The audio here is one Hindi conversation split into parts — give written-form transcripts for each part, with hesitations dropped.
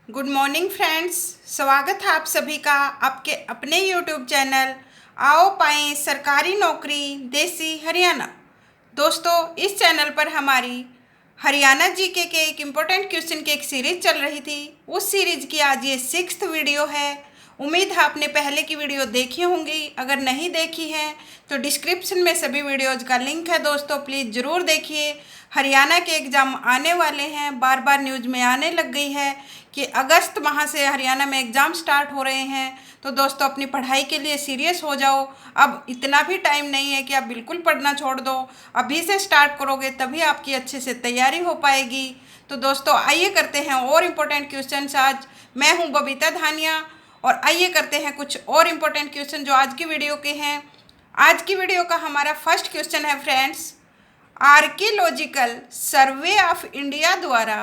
Good morning friends. स्वागत है आप सभी का आपके अपने यूट्यूब चैनल आओ पाएं सरकारी नौकरी देसी हरियाणा। दोस्तों, इस चैनल पर हमारी हरियाणा जीके के एक इम्पोर्टेंट क्वेश्चन की एक सीरीज चल रही थी। उस सीरीज की आज ये 6th वीडियो है। उम्मीद है आपने पहले की वीडियो देखी होंगी। अगर नहीं देखी है तो डिस्क्रिप्शन में सभी वीडियोज़ का लिंक है। दोस्तों, प्लीज़ ज़रूर देखिए। हरियाणा के एग्ज़ाम आने वाले हैं। बार बार न्यूज़ में आने लग गई है कि अगस्त माह से हरियाणा में एग्ज़ाम स्टार्ट हो रहे हैं। तो दोस्तों, अपनी पढ़ाई के लिए सीरियस हो जाओ। अब इतना भी टाइम नहीं है कि आप बिल्कुल पढ़ना छोड़ दो। अभी से स्टार्ट करोगे तभी आपकी अच्छे से तैयारी हो पाएगी। तो दोस्तों, आइए करते हैं और इम्पोर्टेंट क्वेश्चन आज। मैं हूँ बबीता धानिया और आइए करते हैं कुछ और इम्पोर्टेंट क्वेश्चन जो आज की वीडियो के हैं। आज की वीडियो का हमारा फर्स्ट क्वेश्चन है friends, archaeological survey of India द्वारा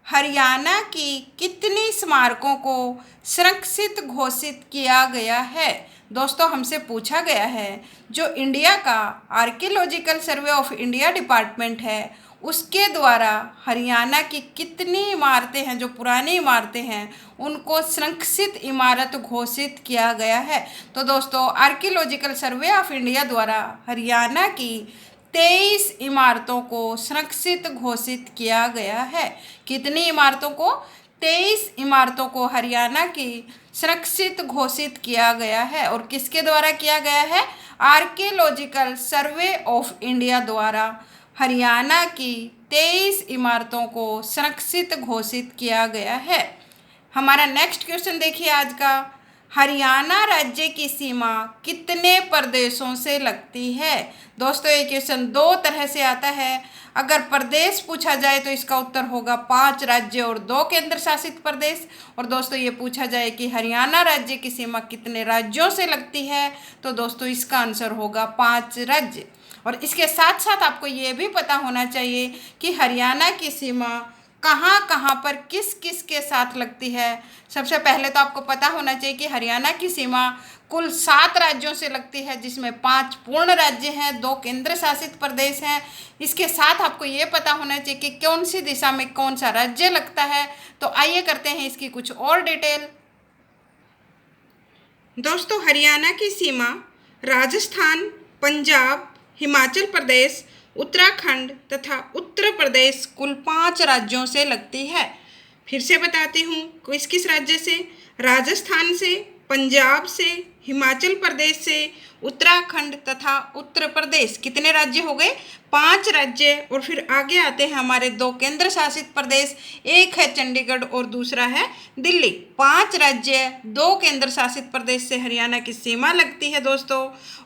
हरियाणा की कितनी स्मारकों को संरक्षित घोषित किया गया है। दोस्तों, हमसे पूछा गया है जो इंडिया का archaeological survey of India department है उसके द्वारा हरियाणा की कितनी इमारतें हैं, जो पुरानी इमारतें हैं, उनको संरक्षित इमारत घोषित किया गया है। तो दोस्तों, आर्कियोलॉजिकल सर्वे ऑफ इंडिया द्वारा हरियाणा की 23 इमारतों को संरक्षित घोषित किया गया है। कितनी इमारतों को? 23 इमारतों को हरियाणा की संरक्षित घोषित किया गया है। और किसके द्वारा किया गया है? आर्कियोलॉजिकल सर्वे ऑफ इंडिया द्वारा हरियाणा की 23 इमारतों को संरक्षित घोषित किया गया है। हमारा नेक्स्ट क्वेश्चन देखिए आज का, हरियाणा राज्य की सीमा कितने प्रदेशों से लगती है। दोस्तों, ये क्वेश्चन दो तरह से आता है। अगर प्रदेश पूछा जाए तो इसका उत्तर होगा 5 राज्य और 2 केंद्र शासित प्रदेश। और दोस्तों, ये पूछा जाए कि हरियाणा राज्य की सीमा कितने राज्यों से लगती है, तो दोस्तों इसका आंसर होगा 5 राज्य। और इसके साथ साथ आपको ये भी पता होना चाहिए कि हरियाणा की सीमा कहाँ कहाँ पर किस किस के साथ लगती है। सबसे पहले तो आपको पता होना चाहिए कि हरियाणा की सीमा कुल 7 राज्यों से लगती है, जिसमें 5 पूर्ण राज्य हैं, 2 केंद्र शासित प्रदेश हैं। इसके साथ आपको ये पता होना चाहिए कि कौन सी दिशा में कौन सा राज्य लगता है। तो आइए करते हैं इसकी कुछ और डिटेल। दोस्तों, हरियाणा की सीमा राजस्थान, पंजाब, हिमाचल प्रदेश, उत्तराखंड तथा उत्तर प्रदेश कुल 5 राज्यों से लगती है। फिर से बताती हूँ, किस किस राज्य से? राजस्थान से, पंजाब से, हिमाचल प्रदेश से, उत्तराखंड तथा उत्तर प्रदेश। कितने राज्य हो गए? 5 राज्य। और फिर आगे आते हैं हमारे 2 केंद्र शासित प्रदेश, एक है चंडीगढ़ और दूसरा है दिल्ली। 5 राज्य, 2 केंद्र शासित प्रदेश से हरियाणा की सीमा लगती है दोस्तों।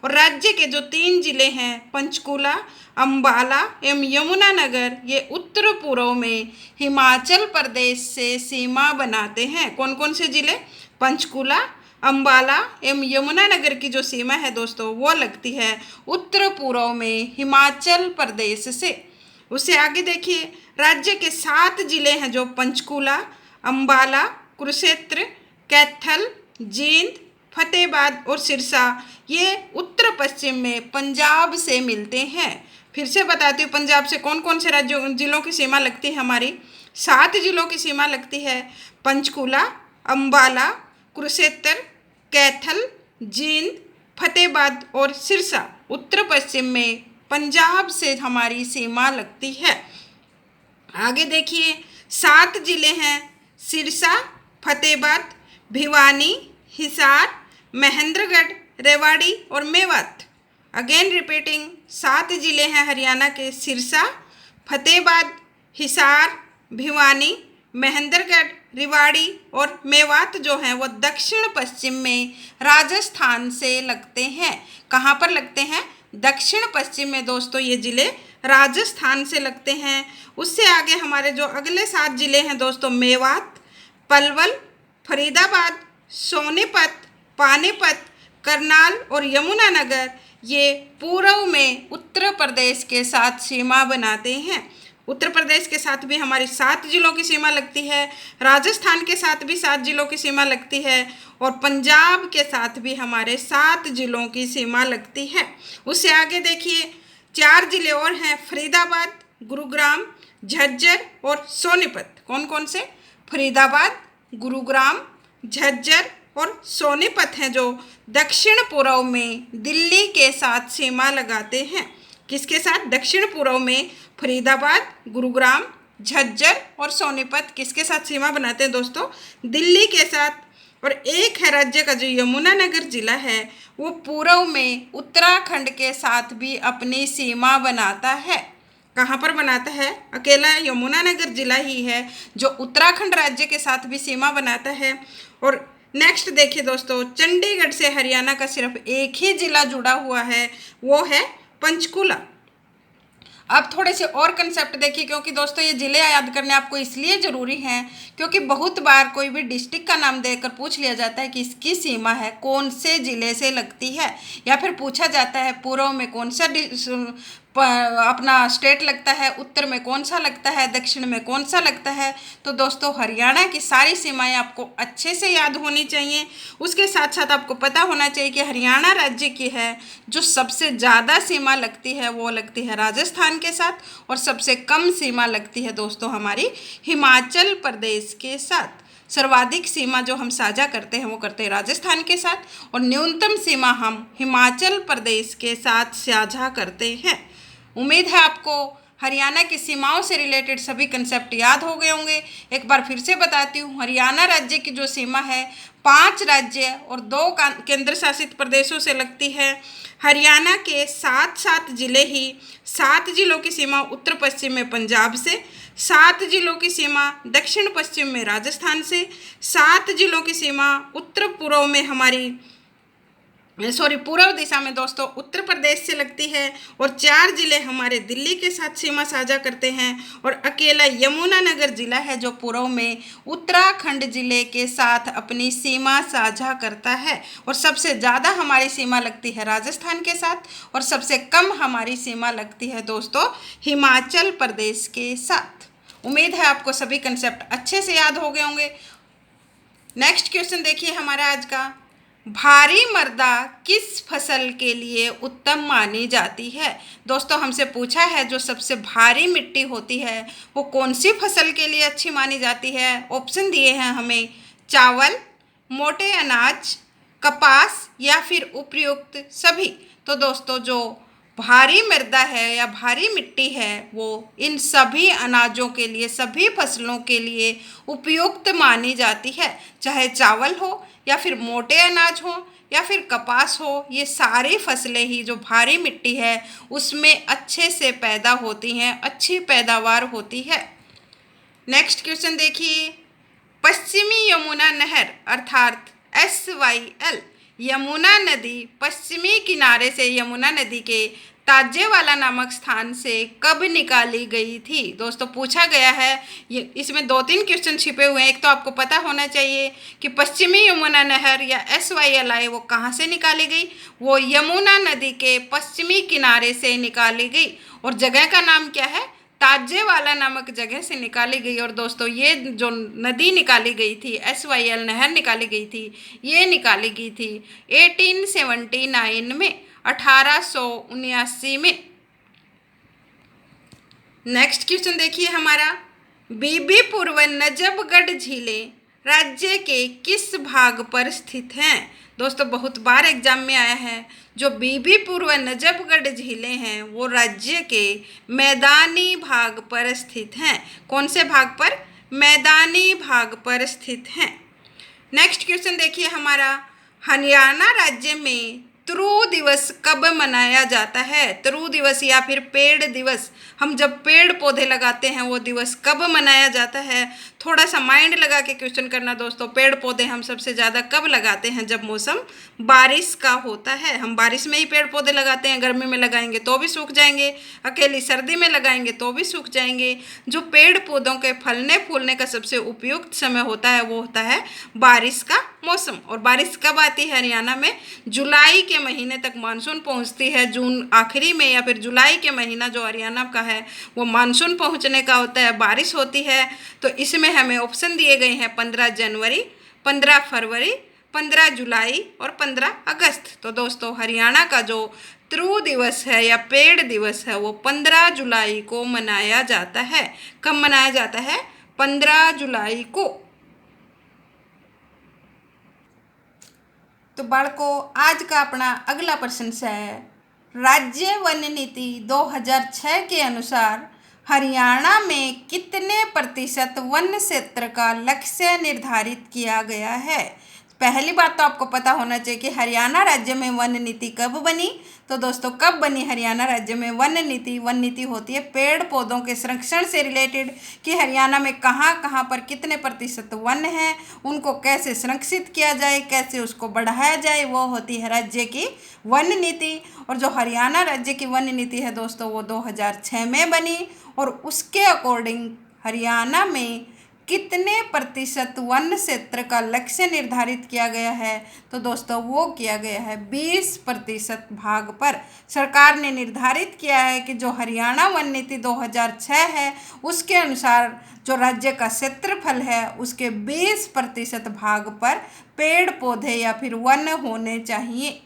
और राज्य के जो 3 जिले हैं, पंचकूला, अंबाला एवं यमुनानगर, ये उत्तर पूर्व में हिमाचल प्रदेश से सीमा बनाते हैं। कौन कौन से जिले? पंचकूला, अंबाला एवं यमुनानगर की जो सीमा है दोस्तों, वो लगती है उत्तर पूर्व में हिमाचल प्रदेश से। उससे आगे देखिए, राज्य के 7 जिले हैं जो पंचकूला, अंबाला, कुरुक्षेत्र, कैथल, जींद, फतेहाबाद और सिरसा, ये उत्तर पश्चिम में पंजाब से मिलते हैं। फिर से बताती हूँ, पंजाब से कौन कौन से राज्यों जिलों की सीमा लगती है? हमारी 7 जिलों की सीमा लगती है। पंचकूला, अंबाला, कुरुक्षेत्र, कैथल, जींद, फतेहाबाद और सिरसा उत्तर पश्चिम में पंजाब से हमारी सीमा लगती है। आगे देखिए, 7 जिले हैं, सिरसा, फतेहाबाद, भिवानी, हिसार, महेंद्रगढ़, रेवाड़ी और मेवात। अगेन रिपीटिंग, 7 जिले हैं हरियाणा के, सिरसा, फतेहाबाद, हिसार, भिवानी, महेंद्रगढ़, रेवाड़ी और मेवात जो हैं वो दक्षिण पश्चिम में राजस्थान से लगते हैं। कहाँ पर लगते हैं? दक्षिण पश्चिम में दोस्तों ये ज़िले राजस्थान से लगते हैं। उससे आगे हमारे जो अगले 7 ज़िले हैं दोस्तों, मेवात, पलवल, फरीदाबाद, सोनीपत, पानीपत, करनाल और यमुनानगर, ये पूर्व में उत्तर प्रदेश के साथ सीमा बनाते हैं। उत्तर प्रदेश के साथ भी हमारी 7 जिलों की सीमा लगती है, राजस्थान के साथ भी 7 जिलों की सीमा लगती है और पंजाब के साथ भी हमारे 7 जिलों की सीमा लगती है। उससे आगे देखिए, 4 जिले और हैं, फरीदाबाद, गुरुग्राम, झज्जर और सोनीपत। कौन कौन से? फरीदाबाद, गुरुग्राम, झज्जर और सोनीपत हैं जो दक्षिण पूर्व में दिल्ली के साथ सीमा लगाते हैं। किसके साथ? दक्षिण पूर्व में फरीदाबाद, गुरुग्राम, झज्जर और सोनीपत किसके साथ सीमा बनाते हैं दोस्तों? दिल्ली के साथ। और एक है राज्य का जो यमुनानगर जिला है वो पूर्व में उत्तराखंड के साथ भी अपनी सीमा बनाता है। कहाँ पर बनाता है? अकेला यमुनानगर जिला ही है जो उत्तराखंड राज्य के साथ भी सीमा बनाता है। और नेक्स्ट देखिए दोस्तों, चंडीगढ़ से हरियाणा का सिर्फ एक ही जिला जुड़ा हुआ है, वो है पंचकुला। अब थोड़े से और कंसेप्ट देखिए, क्योंकि दोस्तों ये ज़िले याद करने आपको इसलिए ज़रूरी हैं क्योंकि बहुत बार कोई भी डिस्ट्रिक्ट का नाम देकर पूछ लिया जाता है कि इसकी सीमा है कौन से ज़िले से लगती है, या फिर पूछा जाता है पूर्व में कौन सा अपना स्टेट लगता है, उत्तर में कौन सा लगता है, दक्षिण में कौन सा लगता है। तो दोस्तों हरियाणा की सारी सीमाएं आपको अच्छे से याद होनी चाहिए। उसके साथ साथ आपको पता होना चाहिए कि हरियाणा राज्य की है जो सबसे ज़्यादा सीमा लगती है वो लगती है राजस्थान के साथ, और सबसे कम सीमा लगती है दोस्तों हमारी हिमाचल प्रदेश के साथ। सर्वाधिक सीमा जो हम साझा करते हैं वो करते हैं राजस्थान के साथ, और न्यूनतम सीमा हम हिमाचल प्रदेश के साथ साझा करते हैं। उम्मीद है आपको हरियाणा की सीमाओं से रिलेटेड सभी कंसेप्ट याद हो गए होंगे। एक बार फिर से बताती हूँ, हरियाणा राज्य की जो सीमा है 5 राज्य और 2 केंद्र शासित प्रदेशों से लगती है। हरियाणा के 7 जिले ही, 7 जिलों की सीमा उत्तर पश्चिम में पंजाब से, 7 जिलों की सीमा दक्षिण पश्चिम में राजस्थान से, 7 जिलों की सीमा उत्तर पूर्व में पूर्व दिशा में दोस्तों उत्तर प्रदेश से लगती है, और 4 जिले हमारे दिल्ली के साथ सीमा साझा करते हैं, और अकेला यमुनानगर जिला है जो पूर्व में उत्तराखंड जिले के साथ अपनी सीमा साझा करता है। और सबसे ज़्यादा हमारी सीमा लगती है राजस्थान के साथ, और सबसे कम हमारी सीमा लगती है दोस्तों हिमाचल प्रदेश के साथ। उम्मीद है आपको सभी कंसेप्ट अच्छे से याद हो गए होंगे। नेक्स्ट क्वेश्चन देखिए हमारा आज का, भारी मृदा किस फसल के लिए उत्तम मानी जाती है? दोस्तों हमसे पूछा है जो सबसे भारी मिट्टी होती है वो कौन सी फसल के लिए अच्छी मानी जाती है। ऑप्शन दिए हैं हमें, चावल, मोटे अनाज, कपास या फिर उपयुक्त सभी। तो दोस्तों जो भारी मृदा है या भारी मिट्टी है वो इन सभी अनाजों के लिए, सभी फसलों के लिए उपयुक्त मानी जाती है, चाहे चावल हो या फिर मोटे अनाज हो या फिर कपास हो। ये सारी फसलें ही जो भारी मिट्टी है उसमें अच्छे से पैदा होती हैं, अच्छी पैदावार होती है। नेक्स्ट क्वेश्चन देखिए, पश्चिमी यमुना नहर अर्थात SYL यमुना नदी पश्चिमी किनारे से यमुना नदी के ताजेवाला नामक स्थान से कब निकाली गई थी? दोस्तों पूछा गया है, ये इसमें 2-3 क्वेश्चन छिपे हुए हैं। एक तो आपको पता होना चाहिए कि पश्चिमी यमुना नहर या SYL वो कहाँ से निकाली गई, वो यमुना नदी के पश्चिमी किनारे से निकाली गई, और जगह का नाम क्या है? ताजेवाला नामक जगह से निकाली गई। और दोस्तों ये जो नदी निकाली गई थी, SYL नहर निकाली गई थी, ये निकाली गई थी 1879 में, 1879 में। नेक्स्ट क्वेश्चन देखिए हमारा, बीबीपुर व नजफगढ़ झीलें राज्य के किस भाग पर स्थित हैं? दोस्तों बहुत बार एग्जाम में आया है, जो बीबीपुर व नजफगढ़ झीलें हैं वो राज्य के मैदानी भाग पर स्थित हैं। कौन से भाग पर? मैदानी भाग पर स्थित हैं। नेक्स्ट क्वेश्चन देखिए हमारा, हरियाणा राज्य में त्रु दिवस कब मनाया जाता है? त्रु दिवस या फिर पेड़ दिवस, हम जब पेड़ पौधे लगाते हैं वो दिवस कब मनाया जाता है? थोड़ा सा माइंड लगा के क्वेश्चन करना दोस्तों। पेड़ पौधे हम सबसे ज़्यादा कब लगाते हैं? जब मौसम बारिश का होता है। हम बारिश में ही पेड़ पौधे लगाते हैं, गर्मी में लगाएंगे तो भी सूख जाएंगे, अकेली सर्दी में लगाएंगे तो भी सूख जाएंगे। जो पेड़ पौधों के फलने फूलने का सबसे उपयुक्त समय होता है वो होता है बारिश का मौसम। और बारिश कब आती है हरियाणा में? जुलाई के महीने तक मानसून पहुंचती है। जून आखिरी में या फिर जुलाई के महीना जो हरियाणा का है वो मानसून पहुंचने का होता है, बारिश होती है। तो इसमें हमें ऑप्शन दिए गए हैं 15 जनवरी, 15 फरवरी, 15 जुलाई और 15 अगस्त। तो दोस्तों हरियाणा का जो त्रु दिवस है या पेड़ दिवस है वो 15 जुलाई को मनाया जाता है। कब मनाया जाता है? 15 जुलाई को। तो बालकों, आज का अपना अगला प्रश्न है, राज्य वन नीति 2006 के अनुसार हरियाणा में कितने प्रतिशत वन क्षेत्र का लक्ष्य निर्धारित किया गया है। पहली बात तो आपको पता होना चाहिए कि हरियाणा राज्य में वन नीति कब बनी। तो दोस्तों, कब बनी हरियाणा राज्य में वन नीति? वन नीति होती है पेड़ पौधों के संरक्षण से रिलेटेड, कि हरियाणा में कहाँ कहाँ पर कितने प्रतिशत वन है, उनको कैसे संरक्षित किया जाए, कैसे उसको बढ़ाया जाए, वो होती है राज्य की वन नीति। और जो हरियाणा राज्य की वन नीति है दोस्तों, वो 2006 में बनी। और उसके अकॉर्डिंग हरियाणा में कितने प्रतिशत वन क्षेत्र का लक्ष्य निर्धारित किया गया है? तो दोस्तों, वो किया गया है 20% भाग पर। सरकार ने निर्धारित किया है कि जो हरियाणा वन नीति 2006 है, उसके अनुसार जो राज्य का क्षेत्रफल है उसके 20% भाग पर पेड़ पौधे या फिर वन होने चाहिए।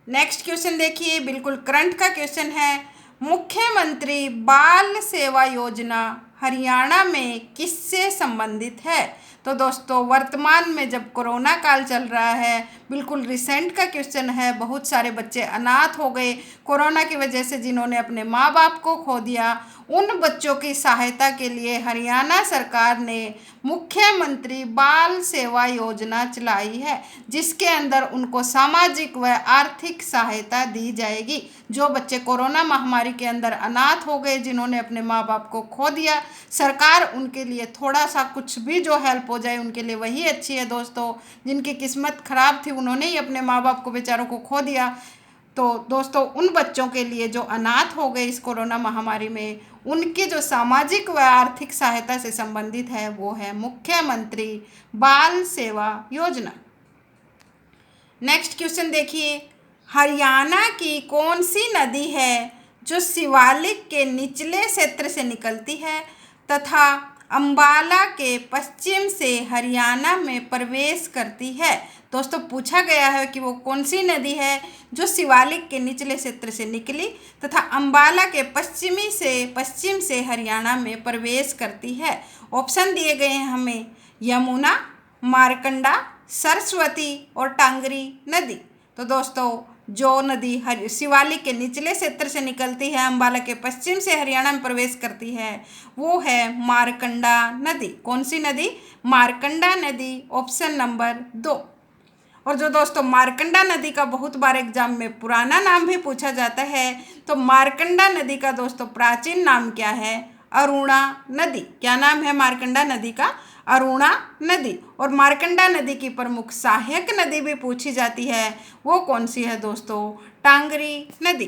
नेक्स्ट क्वेश्चन देखिए, बिल्कुल करंट का क्वेश्चन है। मुख्यमंत्री बाल सेवा योजना हरियाणा में किससे संबंधित है? तो दोस्तों, वर्तमान में जब कोरोना काल चल रहा है, बिल्कुल रिसेंट का क्वेश्चन है, बहुत सारे बच्चे अनाथ हो गए कोरोना की वजह से, जिन्होंने अपने माँ बाप को खो दिया। उन बच्चों की सहायता के लिए हरियाणा सरकार ने मुख्यमंत्री बाल सेवा योजना चलाई है, जिसके अंदर उनको सामाजिक व आर्थिक सहायता दी जाएगी। जो बच्चे कोरोना महामारी के अंदर अनाथ हो गए, जिन्होंने अपने माँ बाप को खो दिया, सरकार उनके लिए थोड़ा सा कुछ भी जो हेल्प हो जाए उनके लिए वही अच्छी है दोस्तों। जिनकी किस्मत खराब थी, उन्होंने ही अपने माँ बाप को बेचारों को खो दिया। तो दोस्तों, उन बच्चों के लिए जो अनाथ हो गए इस कोरोना महामारी में, उनकी जो सामाजिक व आर्थिक सहायता से संबंधित है, वो है मुख्यमंत्री बाल सेवा योजना। नेक्स्ट क्वेश्चन देखिए, हरियाणा की कौन सी नदी है जो शिवालिक के निचले क्षेत्र से निकलती है तथा अंबाला के पश्चिम से हरियाणा में प्रवेश करती है? दोस्तों, पूछा गया है कि वो कौन सी नदी है जो शिवालिक के निचले क्षेत्र से निकली तथा अंबाला के पश्चिम से हरियाणा में प्रवेश करती है। ऑप्शन दिए गए हैं हमें, यमुना, मारकंडा, सरस्वती और टांगरी नदी। तो दोस्तों, जो नदी शिवालिक के निचले क्षेत्र से निकलती है, अंबाला के पश्चिम से हरियाणा में प्रवेश करती है, वो है मारकंडा नदी। कौन सी नदी? मारकंडा नदी, ऑप्शन नंबर 2। और जो दोस्तों, मारकंडा नदी का बहुत बार एग्जाम में पुराना नाम भी पूछा जाता है, तो मारकंडा नदी का दोस्तों प्राचीन नाम क्या है? अरुणा नदी। क्या नाम है मारकंडा नदी का? अरुणा नदी। और मारकंडा नदी की प्रमुख सहायक नदी भी पूछी जाती है, वो कौन सी है दोस्तों? टांगरी नदी।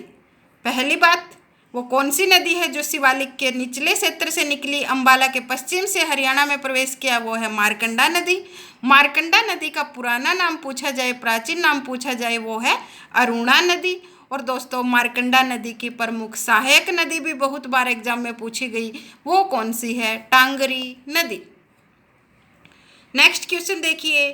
पहली बात, वो कौन सी नदी है जो शिवालिक के निचले क्षेत्र से निकली, अंबाला के पश्चिम से हरियाणा में प्रवेश किया? वो है मारकंडा नदी। मारकंडा नदी का पुराना नाम पूछा जाए, प्राचीन नाम पूछा जाए, वो है अरुणा नदी। और दोस्तों, मारकंडा नदी की प्रमुख सहायक नदी भी बहुत बार एग्जाम में पूछी गई, वो कौन सी है? टांगरी नदी। नेक्स्ट क्वेश्चन देखिए,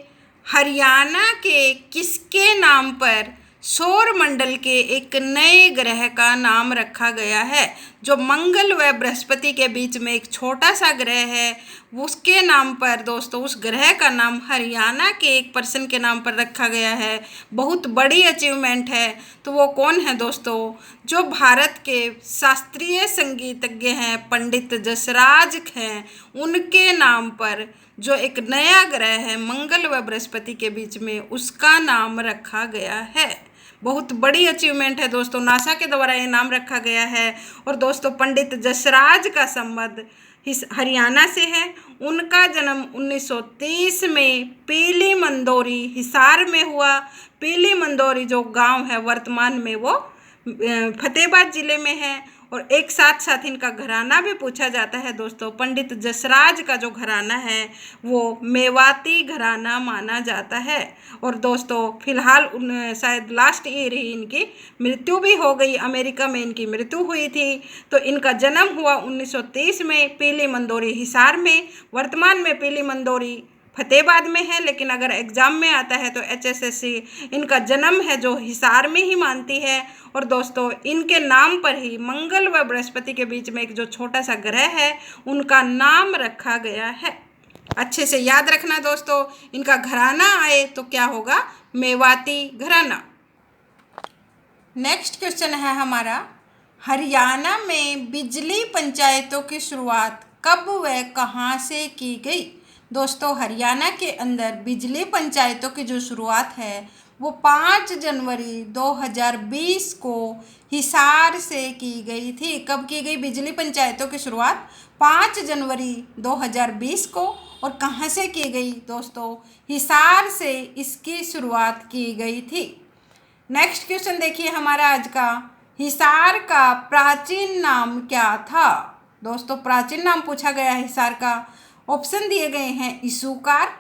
हरियाणा के किसके नाम पर सौर मंडल के एक नए ग्रह का नाम रखा गया है? जो मंगल व बृहस्पति के बीच में एक छोटा सा ग्रह है, उसके नाम पर दोस्तों, उस ग्रह का नाम हरियाणा के एक पर्सन के नाम पर रखा गया है। बहुत बड़ी अचीवमेंट है। तो वो कौन है दोस्तों? जो भारत के शास्त्रीय संगीतज्ञ हैं, पंडित जसराज हैं, उनके नाम पर जो एक नया ग्रह है मंगल व बृहस्पति के बीच में, उसका नाम रखा गया है। बहुत बड़ी अचीवमेंट है दोस्तों, नासा के द्वारा ये नाम रखा गया है। और दोस्तों, पंडित जसराज का संबंध हरियाणा से है। उनका जन्म 1930 में पीली मंदोरी हिसार में हुआ। पीली मंदोरी जो गांव है वर्तमान में वो फतेहाबाद जिले में है। और एक साथ इनका घराना भी पूछा जाता है दोस्तों। पंडित जसराज का जो घराना है वो मेवाती घराना माना जाता है। और दोस्तों, फिलहाल शायद लास्ट ईयर ही इनकी मृत्यु भी हो गई, अमेरिका में इनकी मृत्यु हुई थी। तो इनका जन्म हुआ 1930 में पीली मंदोरी हिसार में। वर्तमान में पीली मंदोरी फतेहाबाद में है, लेकिन अगर एग्ज़ाम में आता है तो HSSC इनका जन्म है जो हिसार में ही मानती है। और दोस्तों, इनके नाम पर ही मंगल व बृहस्पति के बीच में एक जो छोटा सा ग्रह है, उनका नाम रखा गया है। अच्छे से याद रखना दोस्तों, इनका घराना आए तो क्या होगा, मेवाती घराना। नेक्स्ट क्वेश्चन है हमारा, हरियाणा में बिजली पंचायतों की शुरुआत कब व कहाँ से की गई। दोस्तों हरियाणा के अंदर बिजली पंचायतों की जो शुरुआत है वो 5 जनवरी 2020 को हिसार से की गई थी। कब की गई बिजली पंचायतों की शुरुआत, 5 जनवरी 2020 को। और कहाँ से की गई दोस्तों, हिसार से इसकी शुरुआत की गई थी। नेक्स्ट क्वेश्चन देखिए हमारा आज का, हिसार का प्राचीन नाम क्या था। दोस्तों प्राचीन नाम पूछा गया है हिसार का। ऑप्शन दिए गए हैं इसूकार,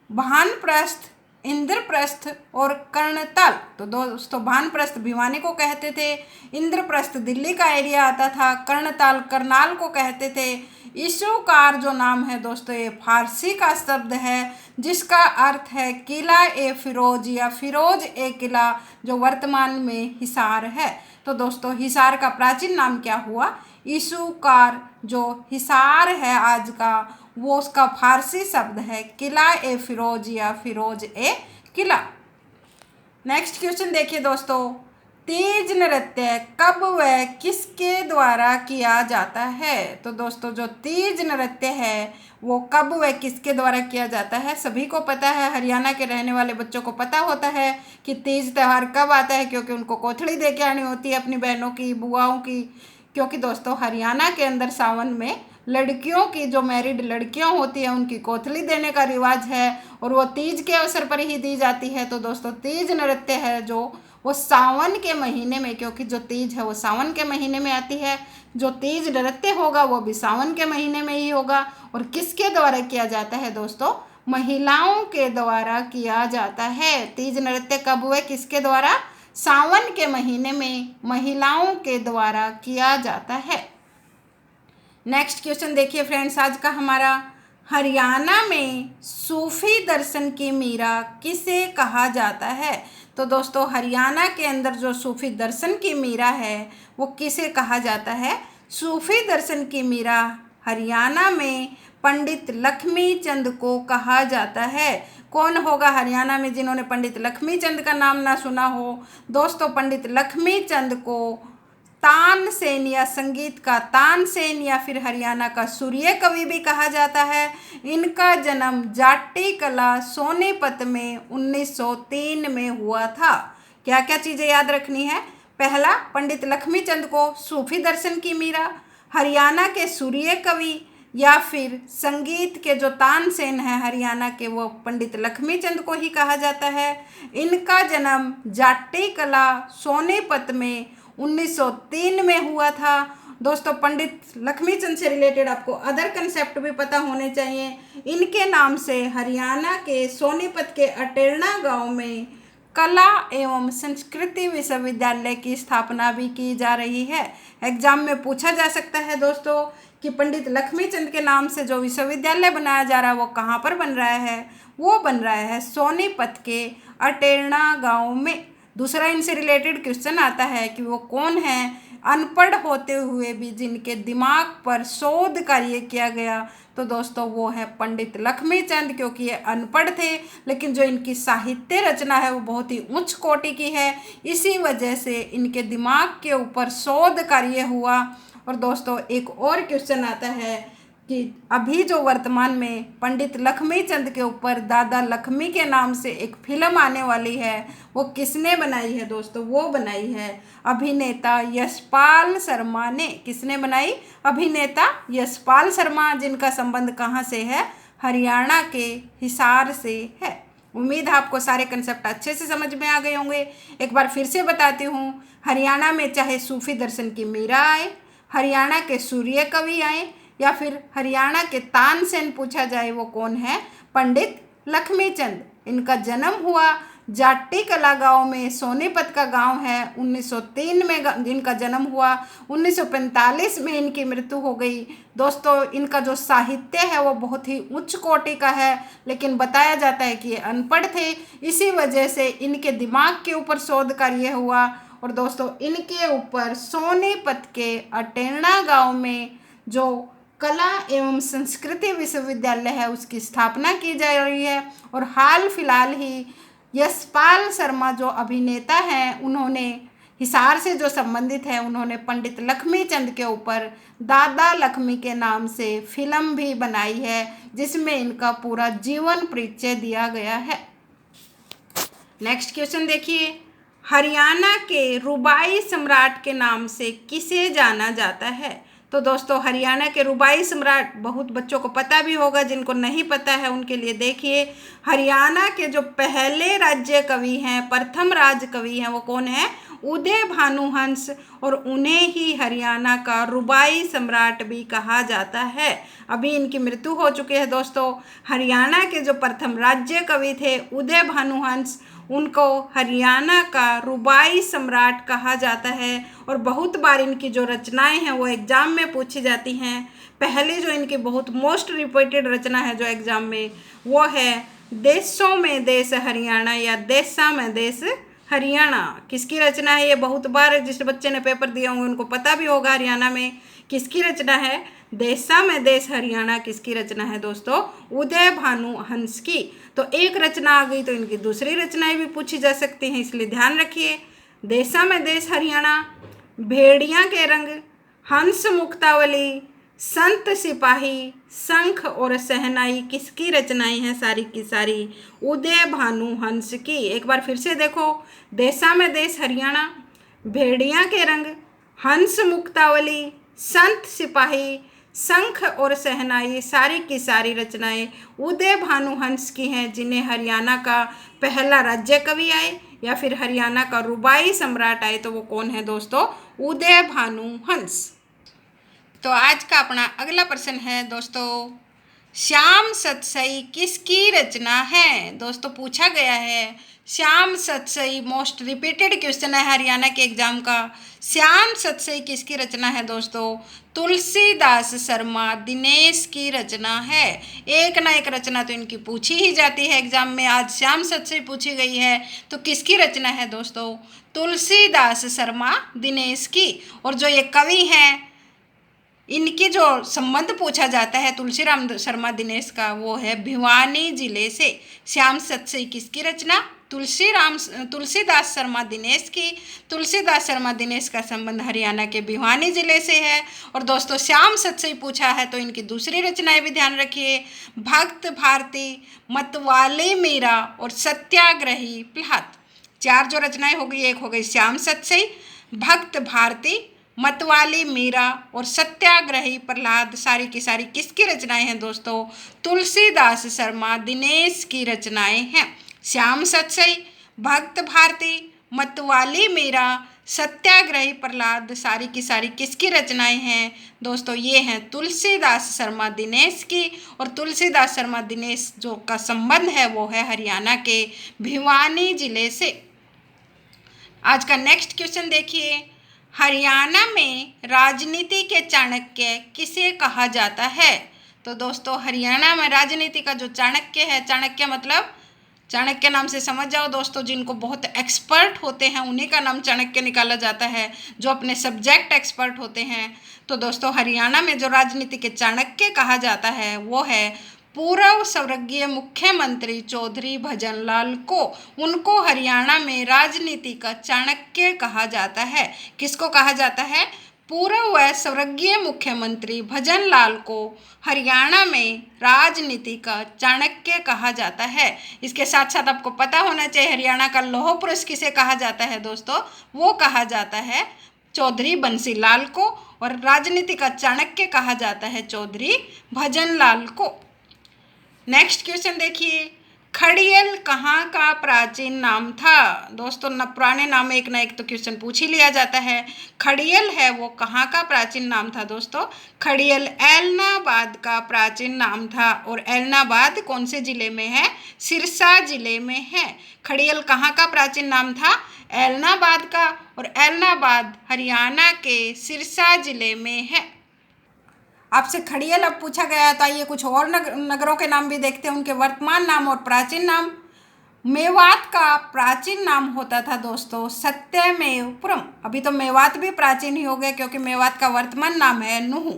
भानप्रस्थ, इंद्रप्रस्थ और कर्णताल। तो दोस्तों भानप्रस्थ भिवानी को कहते थे, इंद्रप्रस्थ दिल्ली का एरिया आता था, कर्णताल करनाल को कहते थे। इसूकार जो नाम है दोस्तों ये फारसी का शब्द है जिसका अर्थ है किला ए फिरोज या फिरोज ए किला, जो वर्तमान में हिसार है। तो दोस्तों हिसार का प्राचीन नाम क्या हुआ, इसूकार। जो हिसार है आज का वो उसका फारसी शब्द है किला ए फिरोज या फिरोज ए किला। नेक्स्ट क्वेश्चन देखिए दोस्तों, तीज नृत्य कब व किसके द्वारा किया जाता है। तो दोस्तों जो तीज नृत्य है वो कब व किसके द्वारा किया जाता है, सभी को पता है, हरियाणा के रहने वाले बच्चों को पता होता है कि तीज त्यौहार कब आता है, क्योंकि उनको कोथड़ी दे के आनी होती है अपनी बहनों की, बुआओं की। क्योंकि दोस्तों हरियाणा के अंदर सावन में लड़कियों की, जो मैरिड लड़कियां होती हैं उनकी कोथली देने का रिवाज है और वो तीज के अवसर पर ही दी जाती है। तो दोस्तों तीज नृत्य है जो वो सावन के महीने में, क्योंकि जो तीज है वो सावन के महीने में आती है, जो तीज नृत्य होगा वो भी सावन के महीने में ही होगा। और किसके द्वारा किया जाता है दोस्तों, महिलाओं के द्वारा किया जाता है। तीज नृत्य कब हुए, किसके द्वारा, सावन के महीने में महिलाओं के द्वारा किया जाता है। नेक्स्ट क्वेश्चन देखिए फ्रेंड्स आज का हमारा, हरियाणा में सूफी दर्शन की मीरा किसे कहा जाता है। तो दोस्तों हरियाणा के अंदर जो सूफी दर्शन की मीरा है वो किसे कहा जाता है, सूफी दर्शन की मीरा हरियाणा में पंडित लक्ष्मी चंद को कहा जाता है। कौन होगा हरियाणा में जिन्होंने पंडित लक्ष्मी चंद का नाम ना सुना हो। दोस्तों पंडित लक्ष्मी चंद को तानसेन या संगीत का तानसेन या फिर हरियाणा का सूर्य कवि भी कहा जाता है। इनका जन्म जाट्टी कला सोनीपत में 1903 में हुआ था। क्या क्या चीज़ें याद रखनी है, पहला पंडित लक्ष्मी चंद को सूफी दर्शन की मीरा, हरियाणा के सूर्य कवि या फिर संगीत के जो तानसेन है हरियाणा के वो पंडित लक्ष्मी चंद को ही कहा जाता है। इनका जन्म जाट्टी कला सोनीपत में 1903 में हुआ था। दोस्तों पंडित लक्ष्मी चंद से रिलेटेड आपको अदर कंसेप्ट भी पता होने चाहिए। इनके नाम से हरियाणा के सोनीपत के अटेरना गांव में कला एवं संस्कृति विश्वविद्यालय की स्थापना भी की जा रही है। एग्जाम में पूछा जा सकता है दोस्तों कि पंडित लक्ष्मी चंद के नाम से जो विश्वविद्यालय बनाया जा रहा है वो कहाँ पर बन रहा है, वो बन रहा है सोनीपत के अटेरना गांव में। दूसरा इनसे रिलेटेड क्वेश्चन आता है कि वो कौन है अनपढ़ होते हुए भी जिनके दिमाग पर शोध कार्य किया गया। तो दोस्तों वो है पंडित लक्ष्मी चंद, क्योंकि ये अनपढ़ थे लेकिन जो इनकी साहित्य रचना है वो बहुत ही उच्च कोटि की है, इसी वजह से इनके दिमाग के ऊपर शोध कार्य हुआ। और दोस्तों एक और क्वेश्चन आता है कि अभी जो वर्तमान में पंडित लक्ष्मी चंद के ऊपर दादा लक्ष्मी के नाम से एक फिल्म आने वाली है वो किसने बनाई है दोस्तों, वो बनाई है अभिनेता यशपाल शर्मा ने। किसने बनाई, अभिनेता यशपाल शर्मा, जिनका संबंध कहाँ से है, हरियाणा के हिसार से है। उम्मीद है आपको सारे कंसेप्ट अच्छे से समझ में आ गए होंगे। एक बार फिर से बताती हूँ, हरियाणा में चाहे सूफी दर्शन की मीरा आए, हरियाणा के सूर्य कवि आए या फिर हरियाणा के तानसेन पूछा जाए वो कौन है, पंडित लक्ष्मी चंद। इनका जन्म हुआ जाट्टी कला गांव में, सोनीपत का गांव है, 1903 में इनका जन्म हुआ, 1945 में इनकी मृत्यु हो गई। दोस्तों इनका जो साहित्य है वो बहुत ही उच्च कोटि का है, लेकिन बताया जाता है कि ये अनपढ़ थे, इसी वजह से इनके दिमाग के ऊपर शोध कार्य हुआ। और दोस्तों इनके ऊपर सोनीपत के अटेरना गांव में जो कला एवं संस्कृति विश्वविद्यालय है उसकी स्थापना की जा रही है। और हाल फिलहाल ही यशपाल शर्मा जो अभिनेता हैं उन्होंने हिसार से जो संबंधित है उन्होंने पंडित लक्ष्मी चंद के ऊपर दादा लक्ष्मी के नाम से फिल्म भी बनाई है जिसमें इनका पूरा जीवन परिचय दिया गया है। नेक्स्ट क्वेश्चन देखिए, हरियाणा के रुबाई सम्राट के नाम से किसे जाना जाता है? तो दोस्तों हरियाणा के रुबाई सम्राट बहुत बच्चों को पता भी होगा, जिनको नहीं पता है उनके लिए देखिए, हरियाणा के जो पहले राज्य कवि हैं, प्रथम राज कवि हैं, वो कौन है? उदय भानुहंस। और उन्हें ही हरियाणा का रुबाई सम्राट भी कहा जाता है। अभी इनकी मृत्यु हो चुकी है दोस्तों। हरियाणा के जो प्रथम राज्य कवि थे उदय भानुहंस, उनको हरियाणा का रुबाई सम्राट कहा जाता है। और बहुत बार इनकी जो रचनाएं हैं वो एग्ज़ाम में पूछी जाती हैं। पहली जो इनकी बहुत मोस्ट रिपीटेड रचना है जो एग्ज़ाम में, वो है देशों में देश हरियाणा या देशा में देश हरियाणा। किसकी रचना है? ये बहुत बार जिस बच्चे ने पेपर दिया होंगे उनको पता भी होगा हरियाणा में किसकी रचना है। देशा में देश हरियाणा किसकी रचना है दोस्तों? उदय भानुहंस की। तो एक रचना आ गई तो इनकी दूसरी रचनाएं भी पूछी जा सकती हैं, इसलिए ध्यान रखिए। देशा में देश हरियाणा, भेड़िया के रंग, हंस मुक्तावली, संत सिपाही, शंख और शहनाई किसकी रचनाएं हैं? सारी की सारी उदय भानुहंस की। एक बार फिर से देखो, देशा में देश हरियाणा, भेड़िया के रंग, हंस मुक्तावली, संत सिपाही, शंख और शहनाई सारी की सारी रचनाएं उदय भानुहंस की हैं, जिन्हें हरियाणा का पहला राज्य कवि आए या फिर हरियाणा का रुबाई सम्राट आए तो वो कौन है दोस्तों? उदय भानुहंस। तो आज का अपना अगला प्रश्न है दोस्तों, श्याम सतसई किसकी रचना है? दोस्तों पूछा गया है Shyam Satsai, most repeated question है हरियाणा के एग्जाम का। श्याम सतसई किसकी रचना है दोस्तों? तुलसीदास शर्मा दिनेश की रचना है। एक ना एक रचना तो इनकी पूछी ही जाती है एग्जाम में। आज श्याम सतसई पूछी गई है तो किसकी रचना है दोस्तों? तुलसीदास शर्मा दिनेश की। और जो ये कवि हैं इनकी जो संबंध पूछा जाता है तुलसीराम शर्मा दिनेश का, वो है भिवानी जिले से। श्याम सतसई किसकी रचना? तुलसीदास शर्मा दिनेश की। तुलसीदास शर्मा दिनेश का संबंध हरियाणा के भिवानी जिले से है। और दोस्तों श्याम सतसई पूछा है तो इनकी दूसरी रचनाएं भी ध्यान रखिए, भक्त भारती, मतवाले मीरा और सत्याग्रही प्रहलाद। चार जो रचनाएं हो गई, एक हो गई श्याम सतसई, भक्त भारती, मतवाली मीरा और सत्याग्रही प्रहलाद, सारी की सारी किसकी रचनाएं हैं दोस्तों? तुलसीदास शर्मा दिनेश की रचनाएं हैं। श्याम सतसई, भक्त भारती, मतवाली मीरा, सत्याग्रही प्रहलाद, सारी की सारी किसकी रचनाएं हैं दोस्तों? ये हैं तुलसीदास शर्मा दिनेश की। और तुलसीदास शर्मा दिनेश जो का संबंध है वो है हरियाणा के भिवानी जिले से। आज का नेक्स्ट क्वेश्चन देखिए, हरियाणा में राजनीति के चाणक्य किसे कहा जाता है? तो दोस्तों हरियाणा में राजनीति का जो चाणक्य है, चाणक्य मतलब चाणक्य नाम से समझ जाओ दोस्तों, जिनको बहुत एक्सपर्ट होते हैं उन्हीं का नाम चाणक्य निकाला जाता है, जो अपने सब्जेक्ट एक्सपर्ट होते हैं। तो दोस्तों हरियाणा में जो राजनीति के चाणक्य कहा जाता है वो है पूर्व स्वर्गीय मुख्यमंत्री चौधरी भजनलाल को। उनको हरियाणा में राजनीति का चाणक्य कहा जाता है। किसको कहा जाता है? पूर्व व स्वर्गीय मुख्यमंत्री भजनलाल को हरियाणा में राजनीति का चाणक्य कहा जाता है। इसके साथ साथ आपको पता होना चाहिए हरियाणा का लौह पुरुष किसे कहा जाता है दोस्तों? वो कहा जाता है चौधरी बंसीलाल को। और राजनीति का चाणक्य कहा जाता है चौधरी भजनलाल को। नेक्स्ट क्वेश्चन देखिए, खड़ियल कहाँ का प्राचीन नाम था? दोस्तों पुराने नाम एक ना एक तो क्वेश्चन पूछ ही लिया जाता है। खड़ियल है वो कहाँ का प्राचीन नाम था दोस्तों? खड़ियल ऐलनाबाद का प्राचीन नाम था। और ऐलनाबाद कौन से जिले में है? सिरसा जिले में है। खड़ियल कहाँ का प्राचीन नाम था? ऐलनाबाद का। और ऐलनाबाद हरियाणा के सिरसा जिले में है। आपसे खड़ियल अब पूछा गया है तो आइए कुछ और नगरों के नाम भी देखते हैं, उनके वर्तमान नाम और प्राचीन नाम। मेवात का प्राचीन नाम होता था दोस्तों सत्यमेवपुरम। अभी तो मेवात भी प्राचीन ही हो गया क्योंकि मेवात का वर्तमान नाम है नुहू।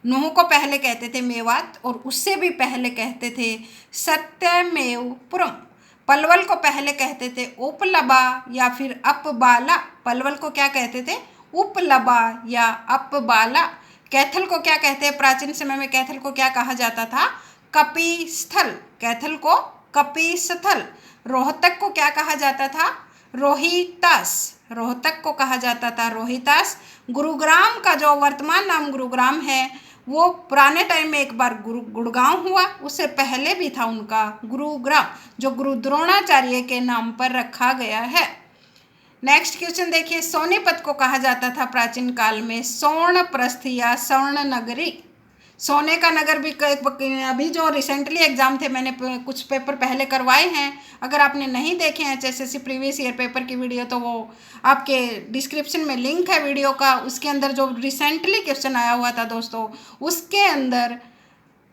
नूह को पहले कहते थे मेवात और उससे भी पहले कहते थे सत्यमेवपुरम। पलवल को पहले कहते थे उपलबा या फिर अपबाला। पलवल को क्या कहते थे? उपलबा या अपबाला। कैथल को क्या कहते हैं? प्राचीन समय में कैथल को क्या कहा जाता था? कपिस्थल। कैथल को कपिस्थल। रोहतक को क्या कहा जाता था? रोहितास। रोहतक को कहा जाता था रोहितास। गुरुग्राम का जो वर्तमान नाम गुरुग्राम है वो पुराने टाइम में एक बार गुड़गांव हुआ, उससे पहले भी था उनका गुरुग्राम, जो गुरु द्रोणाचार्य के नाम पर रखा गया है। नेक्स्ट क्वेश्चन देखिए, सोनीपत को कहा जाता था प्राचीन काल में स्वर्णप्रस्थ या स्वर्ण नगरी। सोने का नगर भी अभी जो रिसेंटली एग्जाम थे, मैंने कुछ पेपर पहले करवाए हैं, अगर आपने नहीं देखे हैं HSSC प्रीवियस ईयर पेपर की वीडियो तो वो आपके डिस्क्रिप्शन में लिंक है वीडियो का। उसके अंदर जो रिसेंटली क्वेश्चन आया हुआ था दोस्तों, उसके अंदर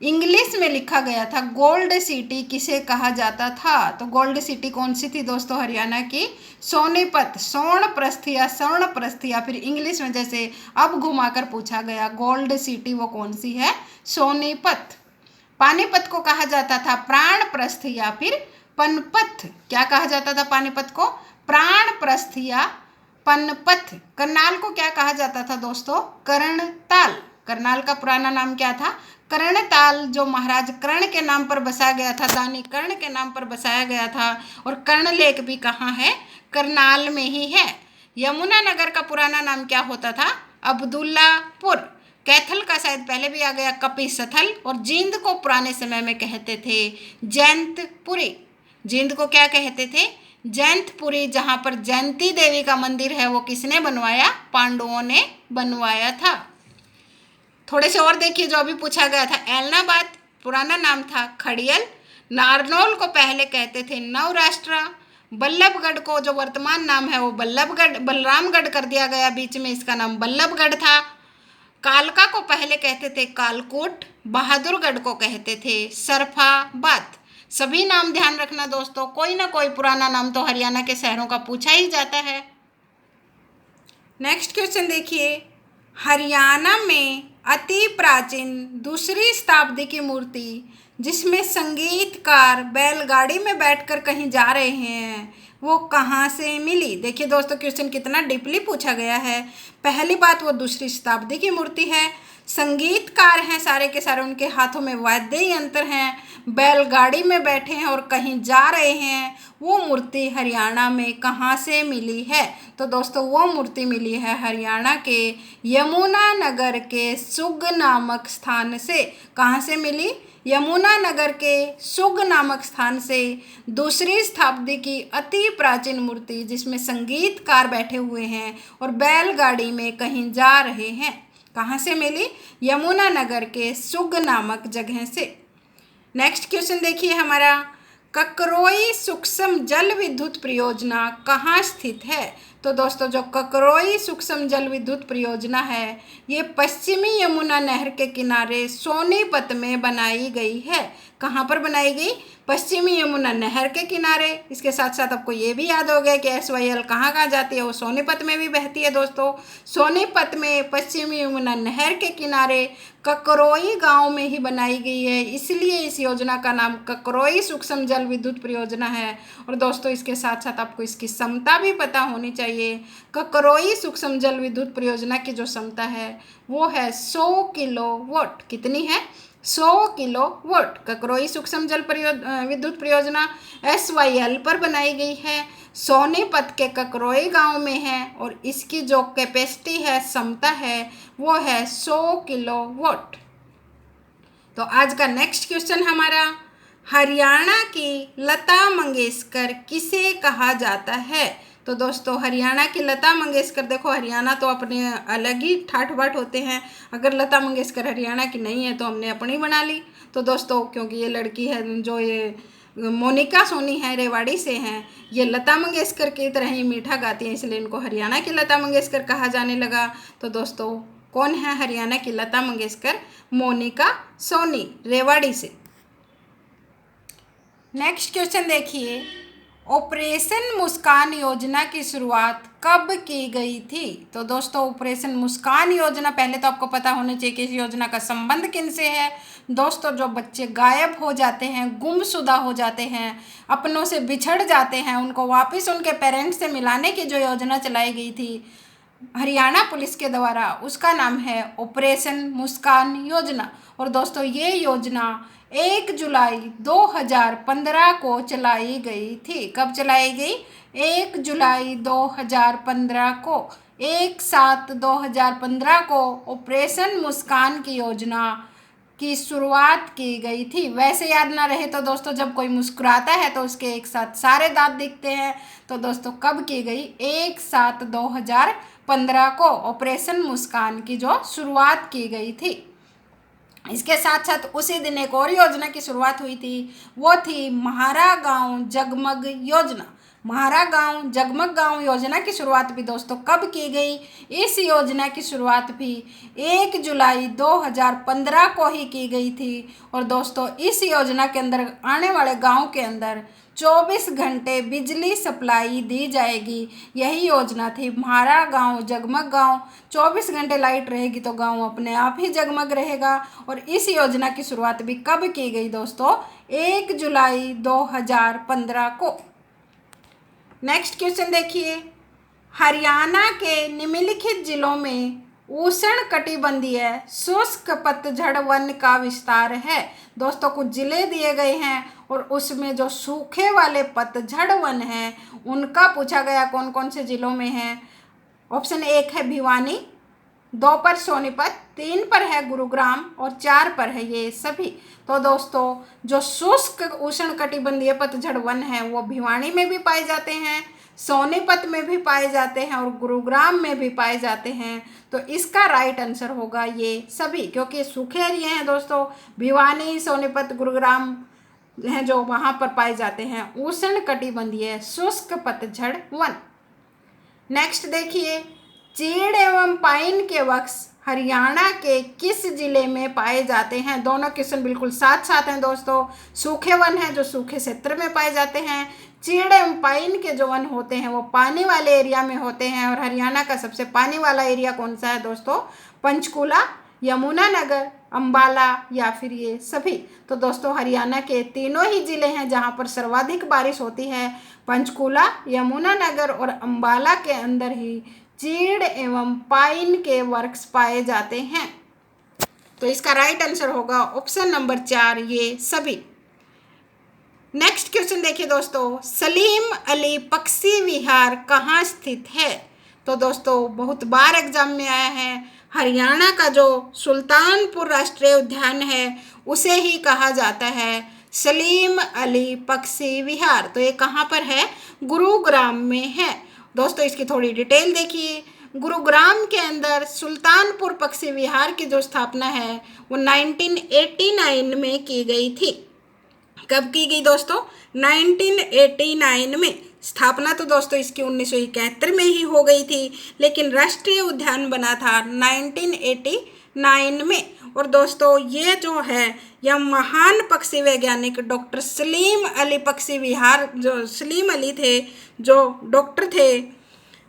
इंग्लिश में लिखा गया था गोल्ड सिटी किसे कहा जाता था। तो गोल्ड सिटी कौन सी थी दोस्तों? हरियाणा की सोनीपत। स्वर्णप्रस्थ या स्वर्णप्रस्थ या फिर इंग्लिश में जैसे अब घुमाकर पूछा गया गोल्ड सिटी वो कौन सी है? सोनीपत। पानीपत को कहा जाता था प्राणप्रस्थ या फिर पनपथ। क्या कहा जाता था पानीपत को? प्राणप्रस्थ या पनपथ। करनाल को क्या कहा जाता था दोस्तों? कर्णताल। करनाल का पुराना नाम क्या था? कर्णताल, जो महाराज कर्ण के नाम पर बसाया गया था, दानी कर्ण के नाम पर बसाया गया था। और कर्ण लेक भी कहाँ है? करनाल में ही है। यमुनानगर का पुराना नाम क्या होता था? अब्दुल्लापुर। कैथल का शायद पहले भी आ गया कपिस्थल। और जींद को पुराने समय में कहते थे जैंतपुरी। जींद को क्या कहते थे? जैंतपुरी। जहाँ पर जयंती देवी का मंदिर है वो किसने बनवाया? पांडवों ने बनवाया था। थोड़े से और देखिए जो अभी पूछा गया था, ऐलनाबाद पुराना नाम था खड़ियल। नारनौल को पहले कहते थे नवराष्ट्र। बल्लभगढ़ को जो वर्तमान नाम है वो बलरामगढ़ कर दिया गया, बीच में इसका नाम बल्लभगढ़ था। कालका को पहले कहते थे कालकोट। बहादुरगढ़ को कहते थे सरफाबाद। सभी नाम ध्यान रखना दोस्तों, कोई ना कोई पुराना नाम तो हरियाणा के शहरों का पूछा ही जाता है। नेक्स्ट क्वेश्चन देखिए, हरियाणा में अति प्राचीन दूसरी शताब्दी की मूर्ति जिसमें संगीतकार बैलगाड़ी में बैठकर कहीं जा रहे हैं वो कहाँ से मिली? देखिए दोस्तों, क्वेश्चन कितना डीपली पूछा गया है। पहली बात, वो दूसरी शताब्दी की मूर्ति है। संगीतकार हैं सारे के सारे, उनके हाथों में वाद्य यंत्र हैं, बैलगाड़ी में बैठे हैं और कहीं जा रहे हैं। वो मूर्ति हरियाणा में कहाँ से मिली है? तो दोस्तों वो मूर्ति मिली है हरियाणा के यमुनानगर के सुग नामक स्थान से। कहाँ से मिली? यमुनानगर के सुग नामक स्थान से दूसरी शताब्दी की अति प्राचीन मूर्ति जिसमें संगीतकार बैठे हुए हैं और बैलगाड़ी में कहीं जा रहे हैं, कहाँ से मिली? यमुनानगर के सुग नामक जगह से। नेक्स्ट क्वेश्चन देखिए हमारा, ककरोई सूक्ष्म जल विद्युत परियोजना कहाँ स्थित है? तो दोस्तों जो ककरोई सूक्ष्म जल विद्युत परियोजना है ये पश्चिमी यमुना नहर के किनारे सोनीपत में बनाई गई है। कहाँ पर बनाई गई? पश्चिमी यमुना नहर के किनारे। इसके साथ साथ आपको ये भी याद हो गया कि SYL कहाँ कहाँ जाती है, वो सोनीपत में भी बहती है दोस्तों। सोनीपत में पश्चिमी यमुना नहर के किनारे ककरोई गांव में ही बनाई गई है, इसलिए इस योजना का नाम ककरोई सूक्ष्म जल विद्युत परियोजना है। और दोस्तों इसके साथ साथ आपको इसकी क्षमता भी पता होनी चाहिए। ककरोई सूक्ष्म जल विद्युत परियोजना की जो क्षमता है वो है 100 किलोवाट। कितनी है? 100 किलोवाट। ककरोई सूक्ष्म जल विद्युत परियोजना SYL पर बनाई गई है, सोनीपत के ककरोई गांव में है और इसकी जो कैपेसिटी है, क्षमता है, वो है 100 किलोवाट। तो आज का नेक्स्ट क्वेश्चन हमारा, हरियाणा की लता मंगेशकर किसे कहा जाता है? तो दोस्तों हरियाणा की लता मंगेशकर, देखो हरियाणा तो अपने अलग ही ठाठ बाट होते हैं। अगर लता मंगेशकर हरियाणा की नहीं है तो हमने अपनी बना ली। तो दोस्तों क्योंकि ये लड़की है जो ये मोनिका सोनी है, रेवाड़ी से हैं, ये लता मंगेशकर की तरह ही मीठा गाती हैं, इसलिए इनको हरियाणा की लता मंगेशकर कहा जाने लगा। तो दोस्तों कौन है हरियाणा की लता मंगेशकर? मोनिका सोनी, रेवाड़ी से। नेक्स्ट क्वेश्चन देखिए, ऑपरेशन मुस्कान योजना की शुरुआत कब की गई थी? तो दोस्तों ऑपरेशन मुस्कान योजना, पहले तो आपको पता होना चाहिए कि इस योजना का संबंध किनसे है। दोस्तों जो बच्चे गायब हो जाते हैं, गुमशुदा हो जाते हैं, अपनों से बिछड़ जाते हैं, उनको वापस उनके पेरेंट्स से मिलाने की जो योजना चलाई गई थी हरियाणा पुलिस के द्वारा, उसका नाम है ऑपरेशन मुस्कान योजना। और दोस्तों ये योजना 1 जुलाई 2015 को चलाई गई थी। कब चलाई गई? 1 जुलाई 2015 को, 1/7/2015 को ऑपरेशन मुस्कान की योजना की शुरुआत की गई थी। वैसे याद ना रहे तो दोस्तों जब कोई मुस्कुराता है तो उसके एक साथ सारे दांत दिखते हैं। तो दोस्तों कब की गई? 1/7/2015 को ऑपरेशन मुस्कान की जो शुरुआत की गई थी। इसके साथ साथ उसी दिन एक और योजना की शुरुआत हुई थी, वो थी म्हारा गांव जगमग योजना। म्हारा गांव जगमग गांव योजना की शुरुआत भी दोस्तों कब की गई? इस योजना की शुरुआत भी 1 जुलाई 2015 को ही की गई थी। और दोस्तों इस योजना के अंदर आने वाले गांव के अंदर 24 घंटे बिजली सप्लाई दी जाएगी। यही योजना थी म्हारा गांव जगमग गांव। 24 घंटे लाइट रहेगी तो गांव अपने आप ही जगमग रहेगा। और इस योजना की शुरुआत भी कब की गई दोस्तों? 1 जुलाई 2015 को। नेक्स्ट क्वेश्चन देखिए, हरियाणा के निम्नलिखित जिलों में उष्णकटिबंधीय शुष्क पतझड़ वन का विस्तार है। दोस्तों कुछ जिले दिए गए हैं और उसमें जो सूखे वाले पतझड़ वन हैं उनका पूछा गया कौन कौन से जिलों में है। ऑप्शन 1 है भिवानी, 2 पर सोनीपत, 3 पर है गुरुग्राम और 4 पर है ये सभी। तो दोस्तों जो शुष्क उष्णकटिबंधीय पतझड़ वन है वो भिवानी में भी पाए जाते हैं, सोनीपत में भी पाए जाते हैं और गुरुग्राम में भी पाए जाते हैं। तो इसका राइट आंसर होगा ये सभी, क्योंकि सूखे एरिया हैं दोस्तों। भिवानी, सोनीपत, गुरुग्राम हैं जो वहाँ पर पाए जाते हैं उष्णकटिबंधीय शुष्क पतझड़ वन। नेक्स्ट देखिए, चीड़ एवं पाइन के वृक्ष हरियाणा के किस जिले में पाए जाते हैं? दोनों क्वेश्चन बिल्कुल साथ साथ हैं दोस्तों। सूखे वन हैं जो सूखे क्षेत्र में पाए जाते हैं। चीड़ एवं पाइन के जो वन होते हैं वो पानी वाले एरिया में होते हैं। और हरियाणा का सबसे पानी वाला एरिया कौन सा है दोस्तों? पंचकूला, यमुनानगर, अंबाला या फिर ये सभी। तो दोस्तों हरियाणा के तीनों ही जिले हैं जहाँ पर सर्वाधिक बारिश होती है। पंचकूला, यमुनानगर और अंबाला के अंदर ही चीड़ एवं पाइन के वृक्ष पाए जाते हैं। तो इसका राइट आंसर होगा ऑप्शन नंबर 4 ये सभी। नेक्स्ट क्वेश्चन देखिए दोस्तों, सलीम अली पक्षी विहार कहाँ स्थित है? तो दोस्तों बहुत बार एग्जाम में आया है, हरियाणा का जो सुल्तानपुर राष्ट्रीय उद्यान है उसे ही कहा जाता है सलीम अली पक्षी विहार। तो ये कहाँ पर है? गुरुग्राम में है। दोस्तों इसकी थोड़ी डिटेल देखिए। गुरुग्राम के अंदर सुल्तानपुर पक्षी विहार की जो स्थापना है वो 1989 में की गई थी। कब की गई दोस्तों? 1989 में। स्थापना तो दोस्तों इसकी 1971 में ही हो गई थी, लेकिन राष्ट्रीय उद्यान बना था 1989 में। और दोस्तों ये जो है यह महान पक्षी वैज्ञानिक डॉक्टर सलीम अली पक्षी विहार, जो सलीम अली थे जो डॉक्टर थे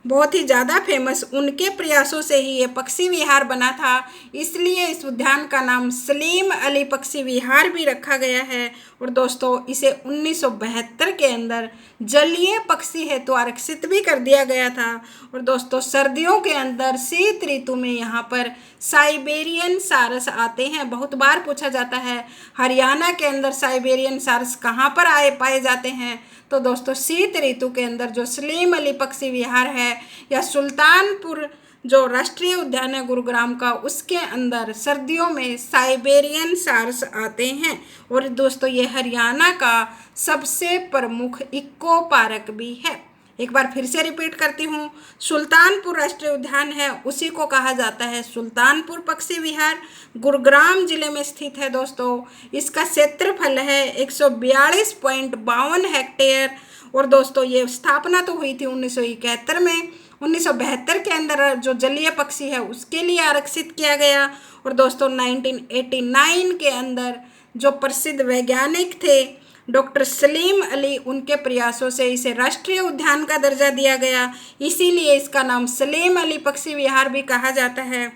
बहुत ही ज़्यादा फेमस, उनके प्रयासों से ही ये पक्षी विहार बना था। इसलिए इस उद्यान का नाम सलीम अली पक्षी विहार भी रखा गया है। और दोस्तों इसे 1972 के अंदर जलीय पक्षी हेतु आरक्षित भी कर दिया गया था। और दोस्तों सर्दियों के अंदर शीत ऋतु में यहाँ पर साइबेरियन सारस आते हैं। बहुत बार पूछा जाता है हरियाणा के अंदर साइबेरियन सारस कहाँ पर पाए जाते हैं? तो दोस्तों शीत ऋतु के अंदर जो सलीम अली पक्षी विहार है या सुल्तानपुर जो राष्ट्रीय उद्यान है गुरुग्राम का, उसके अंदर सर्दियों में साइबेरियन सारस आते हैं। और दोस्तों ये हरियाणा का सबसे प्रमुख इको पार्क भी है। एक बार फिर से रिपीट करती हूँ, सुल्तानपुर राष्ट्रीय उद्यान है उसी को कहा जाता है सुल्तानपुर पक्षी विहार, गुरुग्राम जिले में स्थित है दोस्तों। इसका क्षेत्रफल है 142.52 हेक्टेयर। और दोस्तों ये स्थापना तो हुई थी 1971 में। 1972 के अंदर जो जलीय पक्षी है उसके लिए आरक्षित किया गया। और दोस्तों 1989 के अंदर जो प्रसिद्ध वैज्ञानिक थे डॉक्टर सलीम अली उनके प्रयासों से इसे राष्ट्रीय उद्यान का दर्जा दिया गया, इसीलिए इसका नाम सलीम अली पक्षी विहार भी कहा जाता है।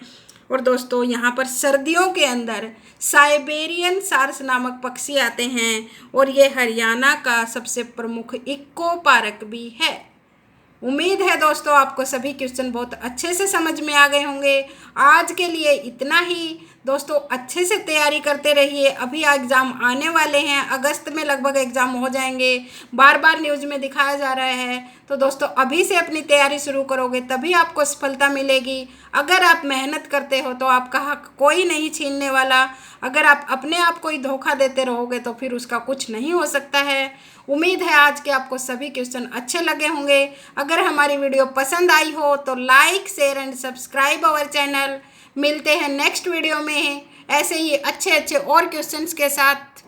और दोस्तों यहाँ पर सर्दियों के अंदर साइबेरियन सार्स नामक पक्षी आते हैं और ये हरियाणा का सबसे प्रमुख इको पार्क भी है। उम्मीद है दोस्तों आपको सभी क्वेश्चन बहुत अच्छे से समझ में आ गए होंगे। आज के लिए इतना ही दोस्तों, अच्छे से तैयारी करते रहिए। अभी एग्ज़ाम आने वाले हैं, अगस्त में लगभग एग्ज़ाम हो जाएंगे, बार बार न्यूज़ में दिखाया जा रहा है। तो दोस्तों अभी से अपनी तैयारी शुरू करोगे तभी आपको सफलता मिलेगी। अगर आप मेहनत करते हो तो आपका हक कोई नहीं छीनने वाला। अगर आप अपने आप को ही धोखा देते रहोगे तो फिर उसका कुछ नहीं हो सकता है। उम्मीद है आज के आपको सभी क्वेश्चन अच्छे लगे होंगे। अगर हमारी वीडियो पसंद आई हो तो like, share and subscribe our channel. मिलते हैं नेक्स्ट वीडियो में ऐसे ही अच्छे अच्छे और क्वेश्चंस के साथ।